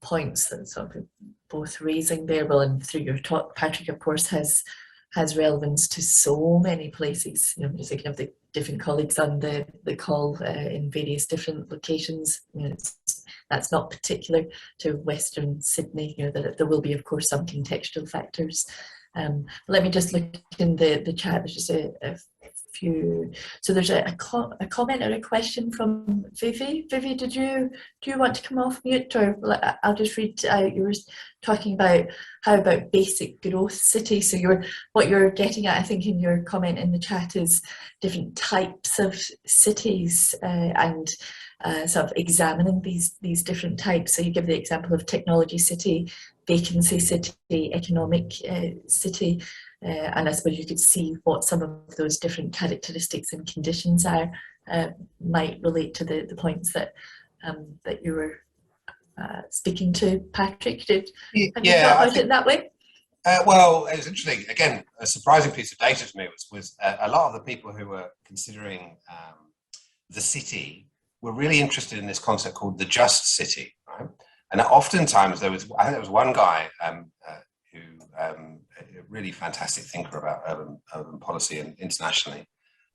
points that sort of both raising there, well, and through your talk, Patrick, of course, has relevance to so many places. Just thinking of the different colleagues on the call in various different locations. That's not particular to Western Sydney. There will be, of course, some contextual factors. Let me just look in the chat. There's just a few. So there's a comment or a question from Vivi. Vivi, do you want to come off mute, or I'll just read out. You were talking about how about basic growth cities. So what you're getting at, I think, in your comment in the chat is different types of cities and sort of examining these different types. So you give the example of technology city, vacancy city, economic city, and I suppose you could see what some of those different characteristics and conditions are might relate to the points that you were speaking to, Patrick. Have you thought about it that way? Well, it was interesting. Again, a surprising piece of data to me was a lot of the people who were considering the city were really interested in this concept called the just city, right? And oftentimes I think there was one guy a really fantastic thinker about urban policy and internationally,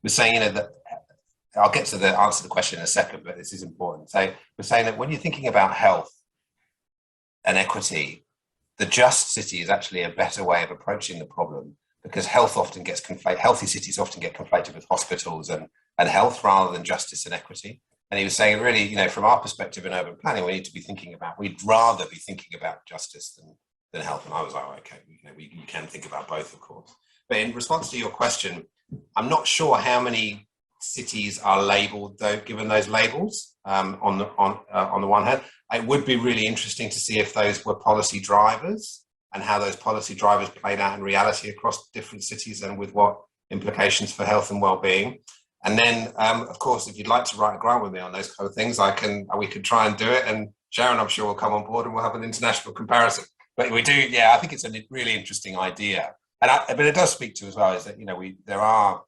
was saying, that I'll get to the answer to the question in a second, but this is important. So we're saying that when you're thinking about health and equity, the just city is actually a better way of approaching the problem, because health often gets conflated. Healthy cities often get conflated with hospitals and health rather than justice and equity. And he was saying, really, from our perspective in urban planning, we'd rather be thinking about justice than health. And I was like, oh, okay, you can think about both, of course. But in response to your question, I'm not sure how many cities are labelled, though, given those labels. On the one hand, it would be really interesting to see if those were policy drivers and how those policy drivers played out in reality across different cities and with what implications for health and well-being. And then, of course, if you'd like to write a grant with me on those kind of things, we could try and do it. And Sharon, I'm sure, will come on board and we'll have an international comparison. But we do, I think it's a really interesting idea. But it does speak to as well is that, there are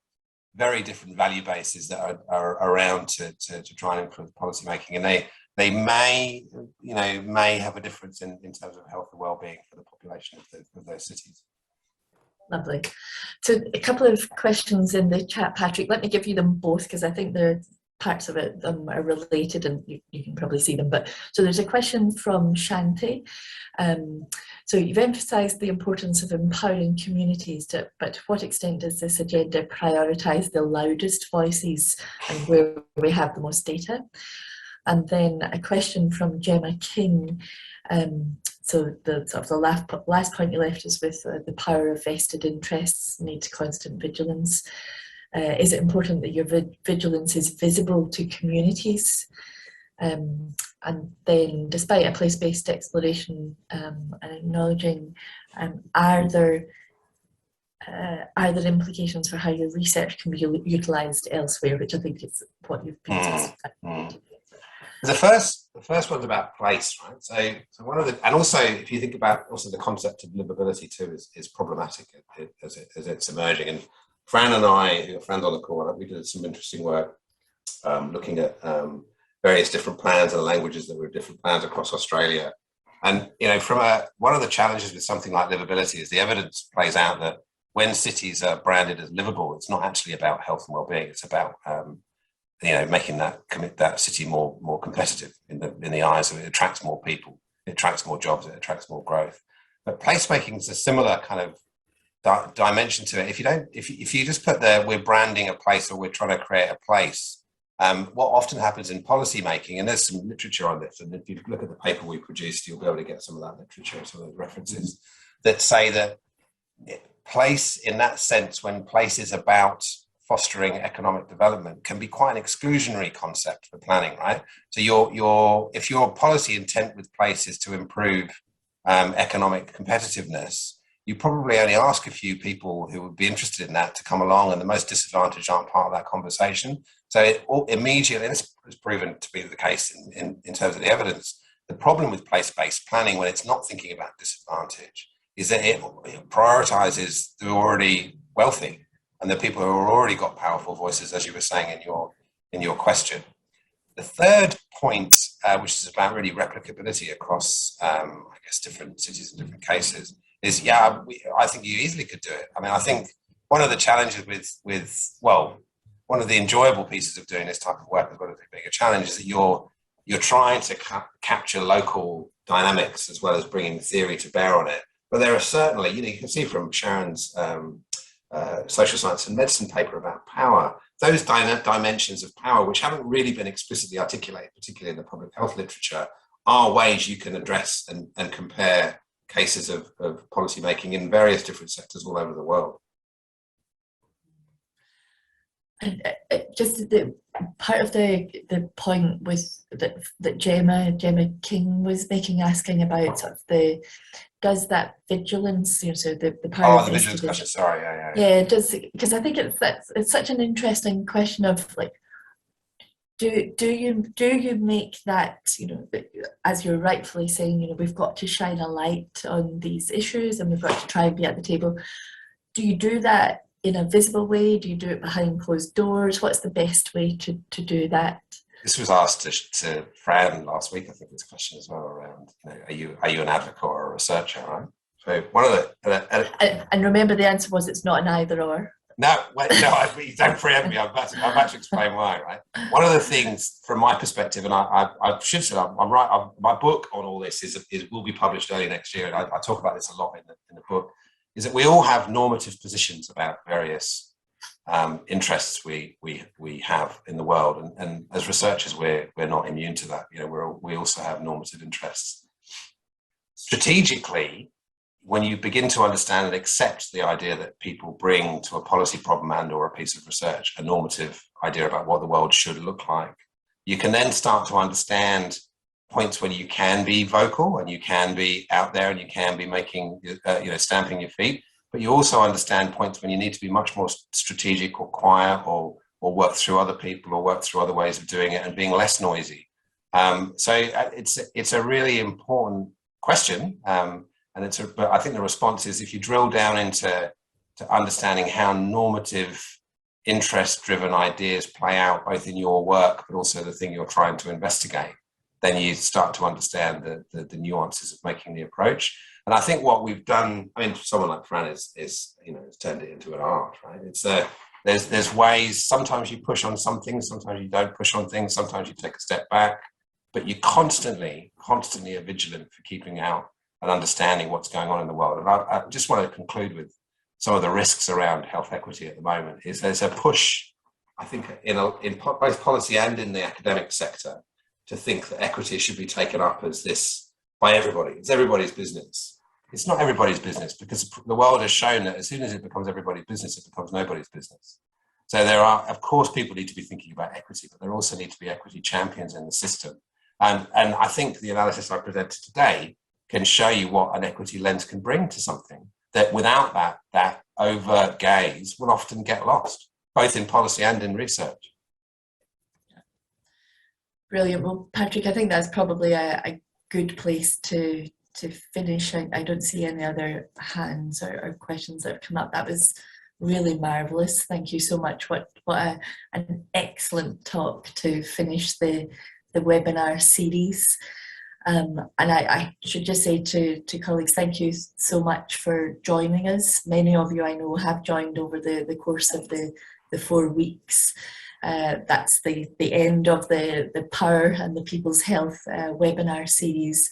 very different value bases that are around to try and influence policy making. And they may have a difference in terms of health and well-being for the population of those cities. Lovely. So a couple of questions in the chat, Patrick. Let me give you them both because I think the parts of it are related and you can probably see them. But so there's a question from Shanti. So you've emphasised the importance of empowering communities, but to what extent does this agenda prioritise the loudest voices and where we have the most data? And then a question from Gemma King. So the last point you left is with the power of vested interests, need to constant vigilance. Is it important that your vigilance is visible to communities? And then, despite a place-based exploration and acknowledging, are there implications for how your research can be utilised elsewhere? Which I think is what you've been specifying. The first one's about place, right? So one of the, and also if you think about also the concept of livability too is problematic as it's emerging. And Fran and I, who are friends on the call, we did some interesting work looking at various different plans and languages that were different plans across Australia. And one of the challenges with something like livability is the evidence plays out that when cities are branded as livable, it's not actually about health and well-being. It's about making that city more competitive in the eyes of it. It attracts more people, it attracts more jobs, it attracts more growth. But placemaking is a similar kind of dimension to it. If you just put there, we're branding a place or we're trying to create a place. What often happens in policy making, and there's some literature on this, and if you look at the paper we produced, you'll be able to get some of that literature, some of those references that say that place, in that sense, when place is about fostering economic development, can be quite an exclusionary concept for planning, right? So if your policy intent with place is to improve economic competitiveness, you probably only ask a few people who would be interested in that to come along, and the most disadvantaged aren't part of that conversation. So immediately, and it's proven to be the case in terms of the evidence, the problem with place-based planning when it's not thinking about disadvantage is that it prioritizes the already wealthy and the people who have already got powerful voices, as you were saying in your question. The third point, which is about really replicability across, different cities and different cases, is I think you easily could do it. I mean, I think one of the challenges one of the enjoyable pieces of doing this type of work, as well as being a challenge, is that you're trying to capture local dynamics as well as bringing theory to bear on it. But there are certainly, you can see from Sharon's social science and medicine paper about power, those dimensions of power, which haven't really been explicitly articulated, particularly in the public health literature, are ways you can address and compare cases of policy making in various different sectors all over the world. And just the part of the point with that Gemma King was making, asking about sort of does that vigilance, so the power of the vigilance question, sorry, yeah, does, because I think it's such an interesting question of like, do you make that, as you're rightfully saying, we've got to shine a light on these issues and we've got to try and be at the table. Do you do that in a visible way? Do you do it behind closed doors? What's the best way to do that? This was asked to Fran last week. I think it's a question as well around, are you an advocate or a researcher, right? So one of And remember, the answer was it's not an either or. No, you don't preempt me. I'm about to explain why, right? One of the things from my perspective, and I should say I'm right, my book on all this will be published early next year, and I talk about this a lot in the book, is that we all have normative positions about various interests we have in the world, and as researchers, we're not immune to that. We also have normative interests. Strategically, when you begin to understand and accept the idea that people bring to a policy problem and or a piece of research a normative idea about what the world should look like, you can then start to understand points when you can be vocal and you can be out there and you can be making, stamping your feet, but you also understand points when you need to be much more strategic or quiet or work through other people or work through other ways of doing it and being less noisy. So it's a really important question. But I think the response is, if you drill down into understanding how normative, interest-driven ideas play out, both in your work, but also the thing you're trying to investigate, then you start to understand the nuances of making the approach. And I think what we've done, someone like Fran has turned it into an art, right? There's ways, sometimes you push on some things, sometimes you don't push on things, sometimes you take a step back, but you constantly are vigilant for keeping out and understanding what's going on in the world. And I just want to conclude with some of the risks around health equity at the moment. Is there's a push, I think, in both policy and in the academic sector, to think that equity should be taken up as this by everybody. It's everybody's business. It's not everybody's business, because the world has shown that as soon as it becomes everybody's business, it becomes nobody's business. So there are, of course, people need to be thinking about equity, but there also need to be equity champions in the system. And I think the analysis I presented today can show you what an equity lens can bring to something that without that overt gaze will often get lost, both in policy and in research. Brilliant. Well, Patrick, I think that's probably a good place to finish. I don't see any other hands or questions that have come up. That was really marvellous. Thank you so much. What an excellent talk to finish the webinar series. And I should just say to colleagues, thank you so much for joining us. Many of you I know have joined over the course of the 4 weeks. That's the end of the Power and the People's Health webinar series.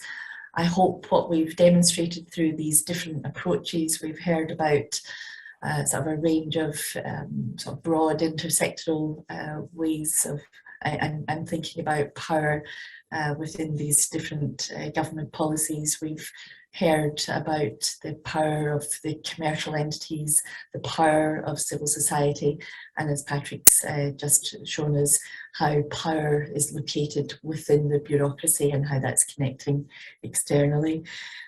I hope what we've demonstrated through these different approaches, we've heard about sort of a range of sort of broad intersectoral ways of and thinking about power within these different government policies. We've heard about the power of the commercial entities, the power of civil society, and as Patrick's just shown us, how power is located within the bureaucracy and how that's connecting externally.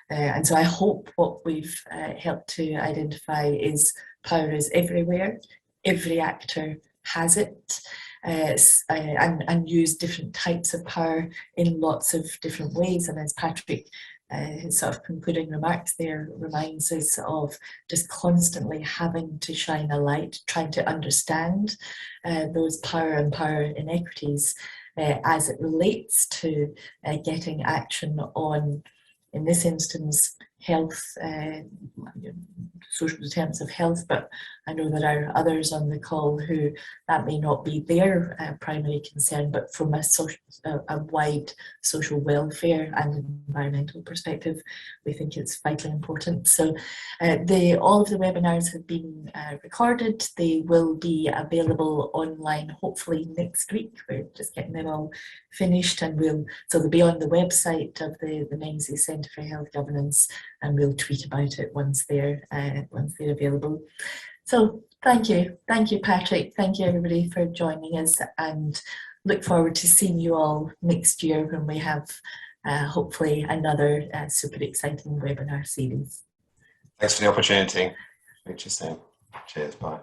And so I hope what we've helped to identify is power is everywhere, every actor has it, and use different types of power in lots of different ways. And as Patrick, his sort of concluding remarks there reminds us of just constantly having to shine a light, trying to understand those power and power inequities as it relates to getting action on, in this instance, health, social determinants of health, but I know there are others on the call who that may not be their primary concern, but from a wide social welfare and environmental perspective, we think it's vitally important. So all of the webinars have been recorded. They will be available online hopefully next week. We're just getting them all finished, and so they'll be on the website of the Menzies Centre for Health Governance, and we'll tweet about it once they're available. So thank you, Patrick. Thank you everybody for joining us, and look forward to seeing you all next year when we have hopefully another super exciting webinar series. Thanks for the opportunity. Speak to you soon. Cheers. Bye.